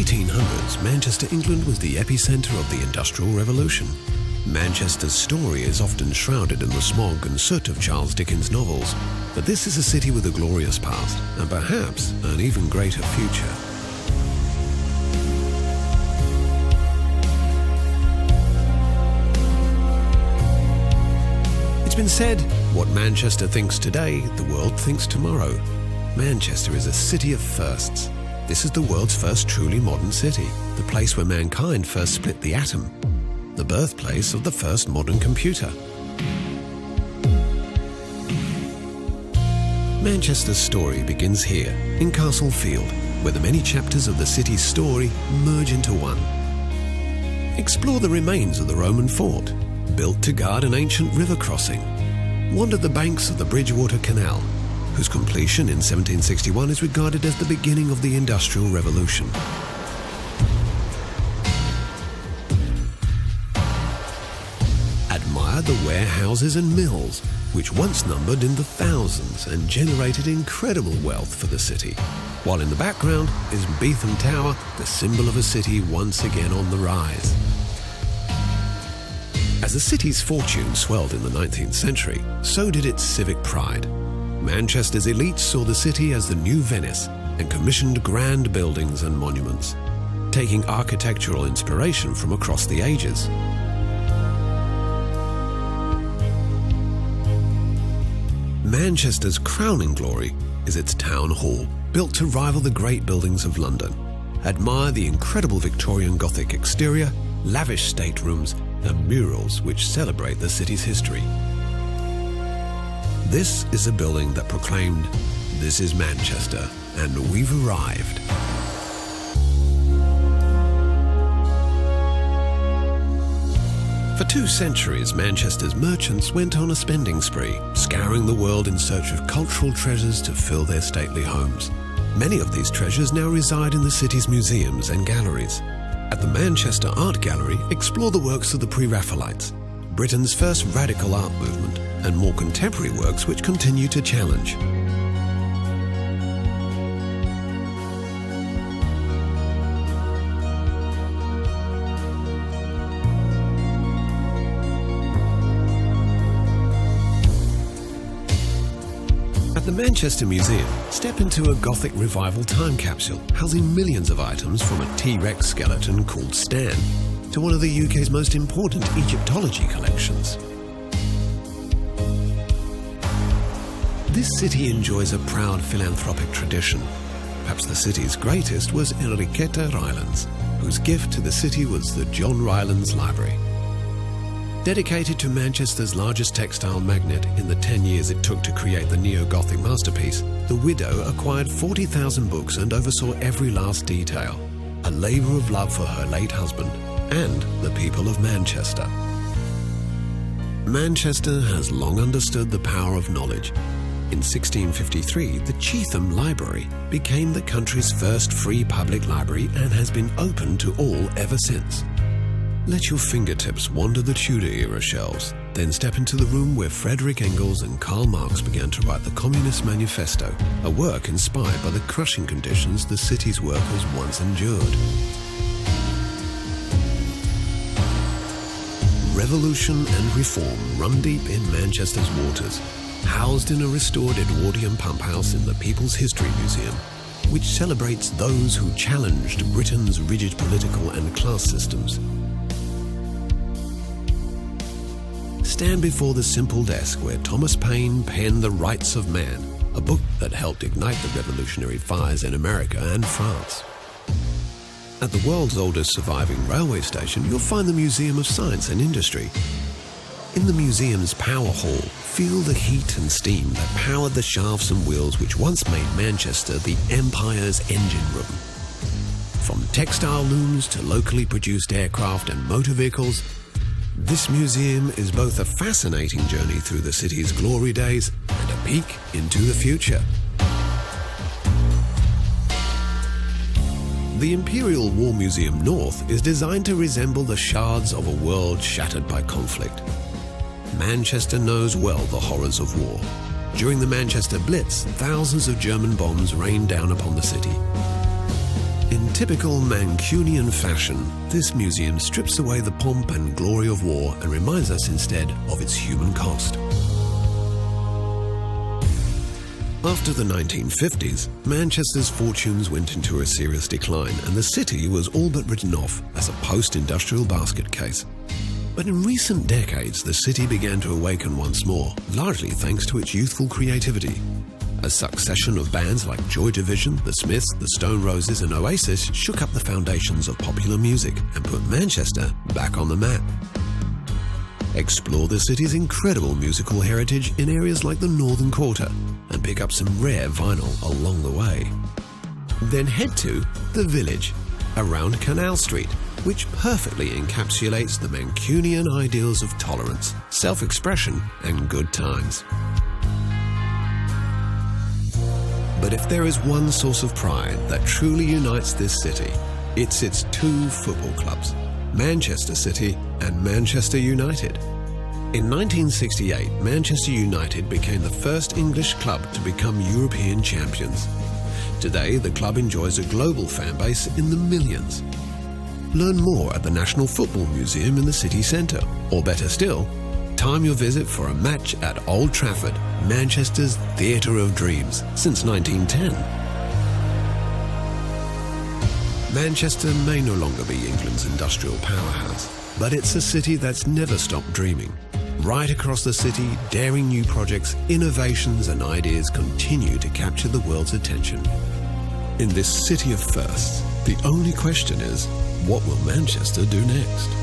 1800s, Manchester, England was the epicentre of the Industrial Revolution. Manchester's story is often shrouded in the smog and soot of Charles Dickens' novels, but this is a city with a glorious past, and perhaps an even greater future. It's been said, what Manchester thinks today, the world thinks tomorrow. Manchester is a city of firsts. This is the world's first truly modern city, the place where mankind first split the atom, the birthplace of the first modern computer. Manchester's story begins here, in Castlefield, where the many chapters of the city's story merge into one. Explore the remains of the Roman fort, built to guard an ancient river crossing. Wander the banks of the Bridgewater Canal, whose completion in 1761 is regarded as the beginning of the Industrial Revolution. Admire the warehouses and mills, which once numbered in the thousands and generated incredible wealth for the city, while in the background is Beetham Tower, the symbol of a city once again on the rise. As the city's fortune swelled in the 19th century, so did its civic pride. Manchester's elites saw the city as the new Venice and commissioned grand buildings and monuments, taking architectural inspiration from across the ages. Manchester's crowning glory is its town hall, built to rival the great buildings of London. Admire the incredible Victorian Gothic exterior, lavish staterooms, and murals which celebrate the city's history. This is a building that proclaimed, "This is Manchester, and we've arrived." For 2 centuries, Manchester's merchants went on a spending spree, scouring the world in search of cultural treasures to fill their stately homes. Many of these treasures now reside in the city's museums and galleries. At the Manchester Art Gallery, explore the works of the Pre-Raphaelites, Britain's first radical art movement, and more contemporary works which continue to challenge. At the Manchester Museum, step into a Gothic revival time capsule housing millions of items from a T-Rex skeleton called Stan to one of the UK's most important Egyptology collections. This city enjoys a proud philanthropic tradition. Perhaps the city's greatest was Enriqueta Rylands, whose gift to the city was the John Rylands Library. Dedicated to Manchester's largest textile magnet in the 10 years it took to create the neo-Gothic masterpiece, the widow acquired 40,000 books and oversaw every last detail, a labour of love for her late husband and the people of Manchester. Manchester has long understood the power of knowledge. In 1653, the CityChetham Library became the country's first free public library and has been open to all ever since. Let your fingertips wander the Tudor-era shelves, then step into the room where Frederick Engels and Karl Marx began to write the Communist Manifesto, a work inspired by the crushing conditions the city's workers once endured. Revolution and reform run deep in Manchester's waters, housed in a restored Edwardian pump house in the People's History Museum, which celebrates those who challenged Britain's rigid political and class systems. Stand before the simple desk where Thomas Paine penned The Rights of Man, a book that helped ignite the revolutionary fires in America and France. At the world's oldest surviving railway station, you'll find the Museum of Science and Industry. In the museum's power hall, feel the heat and steam that powered the shafts and wheels which once made Manchester the Empire's engine room. From textile looms to locally produced aircraft and motor vehicles, this museum is both a fascinating journey through the city's glory days and a peek into the future. The Imperial War Museum North is designed to resemble the shards of a world shattered by conflict. Manchester knows well the horrors of war. During the Manchester Blitz, thousands of German bombs rained down upon the city. In typical Mancunian fashion, this museum strips away the pomp and glory of war and reminds us instead of its human cost. After the 1950s, Manchester's fortunes went into a serious decline and the city was all but written off as a post-industrial basket case. But in recent decades, the city began to awaken once more, largely thanks to its youthful creativity. A succession of bands like Joy Division, The Smiths, The Stone Roses and Oasis shook up the foundations of popular music and put Manchester back on the map. Explore the city's incredible musical heritage in areas like the Northern Quarter and pick up some rare vinyl along the way. Then head to The Village, around Canal Street, which perfectly encapsulates the Mancunian ideals of tolerance, self-expression and good times. But if there is one source of pride that truly unites this city, it's its two football clubs, Manchester City and Manchester United. In 1968, Manchester United became the first English club to become European champions. Today, the club enjoys a global fan base in the millions. Learn more at the National Football Museum in the city centre, or better still, time your visit for a match at Old Trafford, Manchester's Theatre of Dreams, since 1910. Manchester may no longer be England's industrial powerhouse, but it's a city that's never stopped dreaming. Right across the city, daring new projects, innovations and ideas continue to capture the world's attention. In this city of firsts, the only question is, what will Manchester do next?